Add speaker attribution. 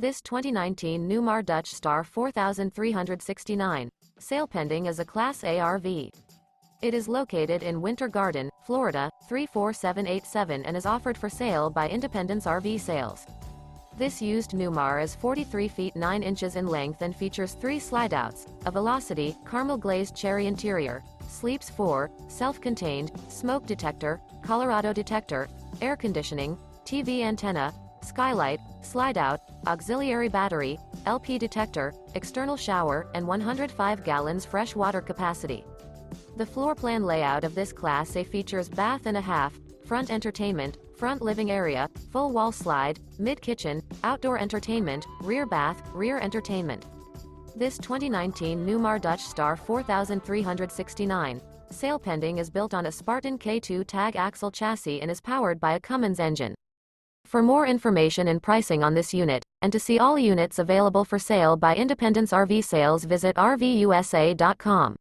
Speaker 1: This 2019 Newmar Dutch Star 4369. Sale pending as a Class A RV. It is located in Winter Garden, Florida, 34787 and is offered for sale by Independence RV Sales. This used Newmar is 43 feet 9 inches in length and features 3 slideouts, a Velocity, Carmel Glazed Cherry interior, sleeps 4, self-contained, smoke detector, Colorado detector, air conditioning, TV antenna, Skylight, Slideout, auxiliary battery, LP detector, external shower, and 105 gallons fresh water capacity. The floor plan layout of this Class A features bath and a half, front entertainment, front living area, full wall slide, mid-kitchen, outdoor entertainment, rear bath, rear entertainment. This 2019 Newmar Dutch Star 4369. Sale pending is built on a Spartan K2 Tag Axle chassis and is powered by a Cummins engine. For more information and pricing on this unit, and to see all units available for sale by Independence RV Sales, visit RVUSA.com.